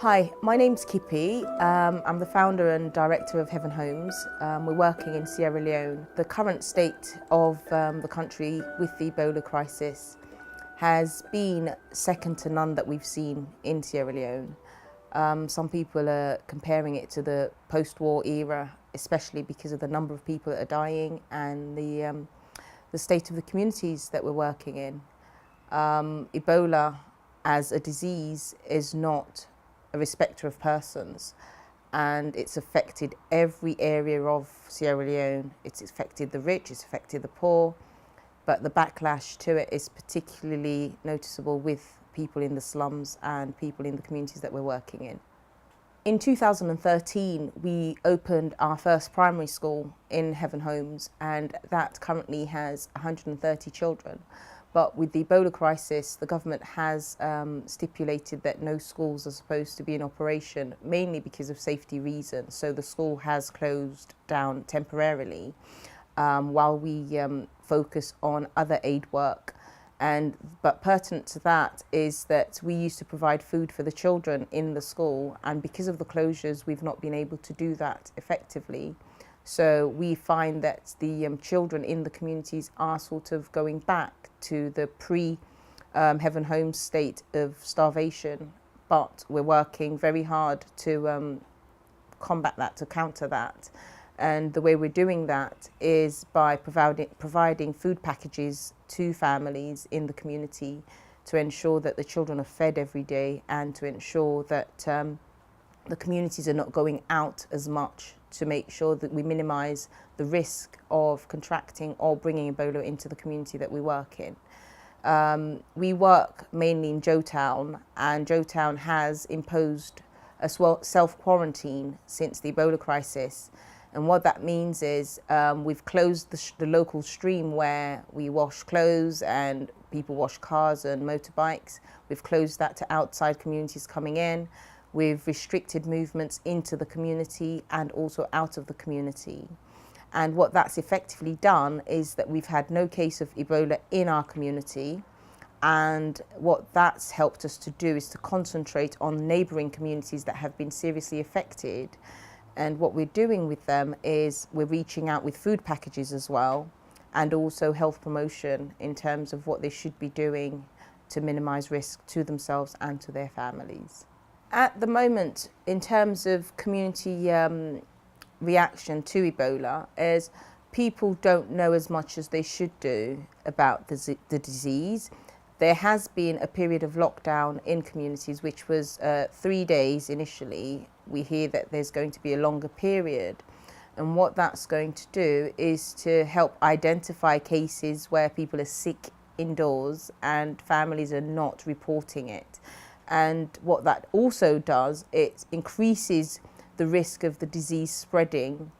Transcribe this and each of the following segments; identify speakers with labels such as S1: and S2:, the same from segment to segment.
S1: Hi, my name's Kippy. I'm the founder and director of Heaven Homes. We're working in Sierra Leone. The current state of the country with the Ebola crisis has been second to none that we've seen in Sierra Leone. Some people are comparing it to the post-war era, especially because of the number of people that are dying and the state of the communities that we're working in. Ebola as a disease is not a respecter of persons, and it's affected every area of Sierra Leone. It's affected the rich, it's affected the poor, but the backlash to it is particularly noticeable with people in the slums and people in the communities that we're working in. In 2013, we opened our first primary school in Heaven Homes, and that currently has 130 children. But with the Ebola crisis, the government has stipulated that no schools are supposed to be in operation, mainly because of safety reasons. So the school has closed down temporarily while we focus on other aid work. But pertinent to that is that we used to provide food for the children in the school, and because of the closures, we've not been able to do that effectively. So we find that the children in the communities are sort of going back to the pre-Heaven Homes state of starvation, but we're working very hard to combat that, to counter that. And the way we're doing that is by providing food packages to families in the community to ensure that the children are fed every day, and to ensure that the communities are not going out as much, to make sure that we minimise the risk of contracting or bringing Ebola into the community that we work in. We work mainly in Joetown, and Joetown has imposed a self-quarantine since the Ebola crisis. And what that means is we've closed the local stream where we wash clothes and people wash cars and motorbikes. We've closed that to outside communities coming in. We've restricted movements into the community and also out of the community. And what that's effectively done is that we've had no case of Ebola in our community. And what that's helped us to do is to concentrate on neighbouring communities that have been seriously affected. And what we're doing with them is we're reaching out with food packages as well, and also health promotion in terms of what they should be doing to minimise risk to themselves and to their families. At the moment, in terms of community reaction to Ebola, is people don't know as much as they should do about the disease. There has been a period of lockdown in communities, which was 3 days initially. We hear that there's going to be a longer period. And what that's going to do is to help identify cases where people are sick indoors and families are not reporting it. And what that also does, it increases the risk of the disease spreading.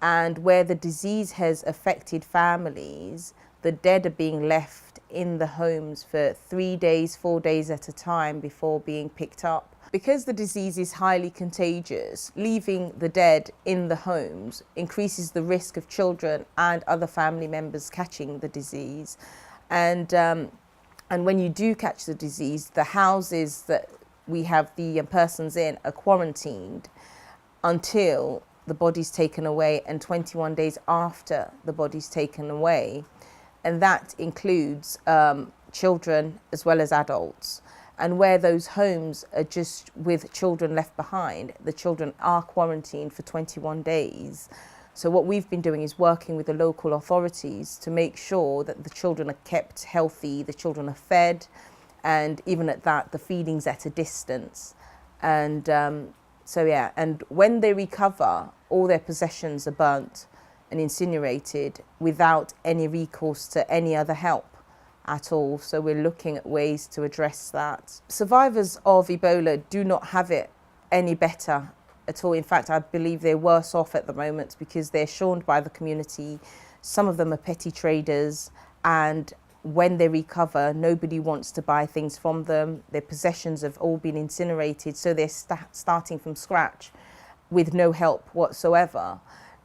S1: And where the disease has affected families, the dead are being left in the homes for 3 days, 4 days at a time before being picked up. Because the disease is highly contagious, leaving the dead in the homes increases the risk of children and other family members catching the disease. And when you do catch the disease, the houses that we have the persons in are quarantined until the body's taken away, and 21 days after the body's taken away. And that includes children as well as adults. And where those homes are just with children left behind, the children are quarantined for 21 days. So what we've been doing is working with the local authorities to make sure that the children are kept healthy, the children are fed, and even at that, the feeding's at a distance. And and when they recover, all their possessions are burnt and incinerated without any recourse to any other help at all. So we're looking at ways to address that. Survivors of Ebola do not have it any better at all. In fact, I believe they're worse off at the moment because they're shunned by the community. Some of them are petty traders, and when they recover, nobody wants to buy things from them. Their possessions have all been incinerated, so they're starting from scratch with no help whatsoever.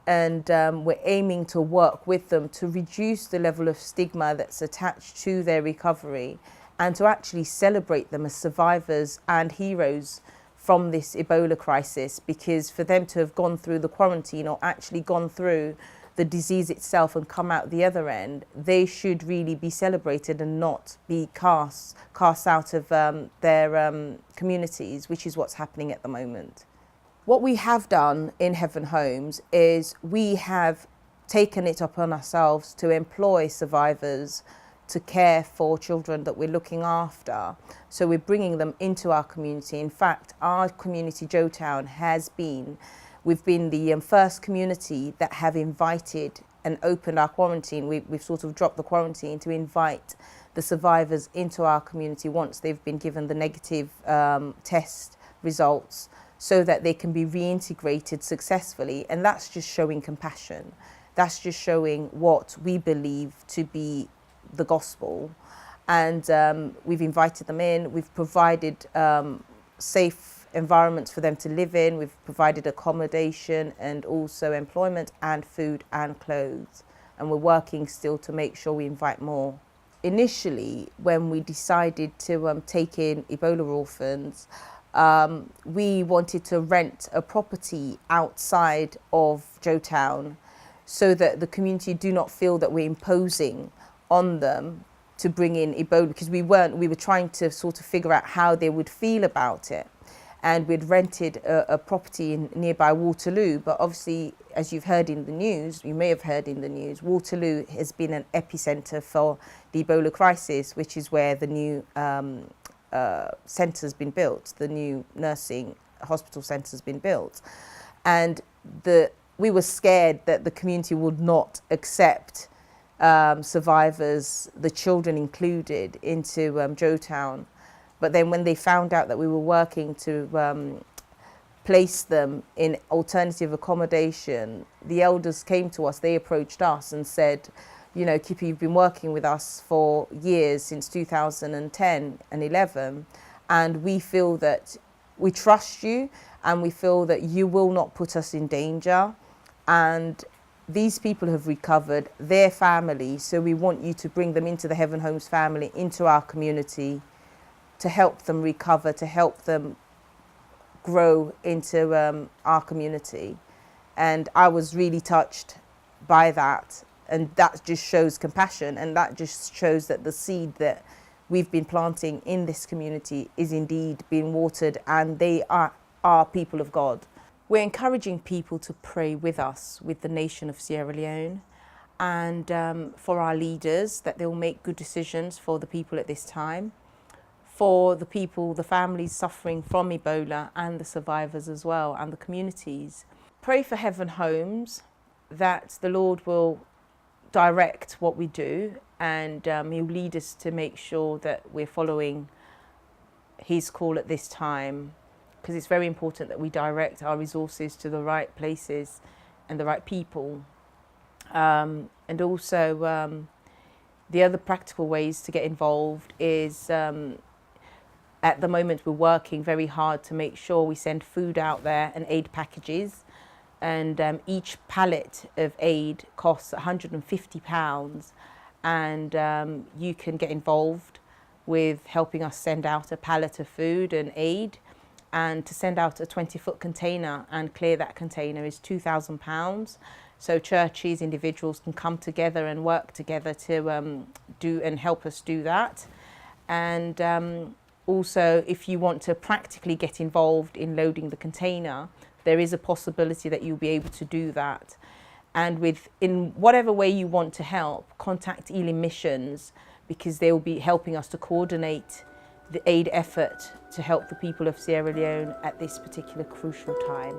S1: And we're aiming to work with them to reduce the level of stigma that's attached to their recovery, and to actually celebrate them as survivors and heroes from this Ebola crisis, because for them to have gone through the quarantine or actually gone through the disease itself and come out the other end, they should really be celebrated and not be cast out of their communities, which is what's happening at the moment. What we have done in Heaven Homes is we have taken it upon ourselves to employ survivors to care for children that we're looking after. So we're bringing them into our community. In fact, our community, Joetown, we've been the first community that have invited and opened our quarantine. We've sort of dropped the quarantine to invite the survivors into our community once they've been given the negative test results, so that they can be reintegrated successfully. And that's just showing compassion. That's just showing what we believe to be the gospel. And we've invited them in. We've provided safe environments for them to live in. We've provided accommodation and also employment and food and clothes. And we're working still to make sure we invite more. Initially, when we decided to take in Ebola orphans, we wanted to rent a property outside of Joetown so that the community do not feel that we're imposing on them to bring in Ebola, because we were trying to sort of figure out how they would feel about it. And we'd rented a property in nearby Waterloo, but obviously, as you've heard in the news, you may have heard in the news, Waterloo has been an epicenter for the Ebola crisis, which is where the new centre's been built, the new nursing hospital centre's been built. And we were scared that the community would not accept survivors, the children included, into Joetown. But then when they found out that we were working to place them in alternative accommodation, the elders came to us, they approached us and said, you know, Kippy, you've been working with us for years, since 2010 and 11, and we feel that we trust you and we feel that you will not put us in danger. And these people have recovered, their family, so we want you to bring them into the Heaven Homes family, into our community, to help them recover, to help them grow into our community. And I was really touched by that. And that just shows compassion, and that just shows that the seed that we've been planting in this community is indeed being watered, and they are people of God. We're encouraging people to pray with us, with the nation of Sierra Leone, and for our leaders, that they will make good decisions for the people at this time, for the people, the families suffering from Ebola, and the survivors as well, and the communities. Pray for Heaven Homes, that the Lord will direct what we do, and He'll lead us to make sure that we're following His call at this time, because it's very important that we direct our resources to the right places and the right people. And also the other practical ways to get involved is at the moment we're working very hard to make sure we send food out there and aid packages. And each pallet of aid costs £150, and you can get involved with helping us send out a pallet of food and aid, and to send out a 20-foot container and clear that container is £2,000. So churches, individuals can come together and work together to do and help us do that. And also, if you want to practically get involved in loading the container, there is a possibility that you'll be able to do that. And in whatever way you want to help, contact Ealing Missions, because they will be helping us to coordinate the aid effort to help the people of Sierra Leone at this particular crucial time.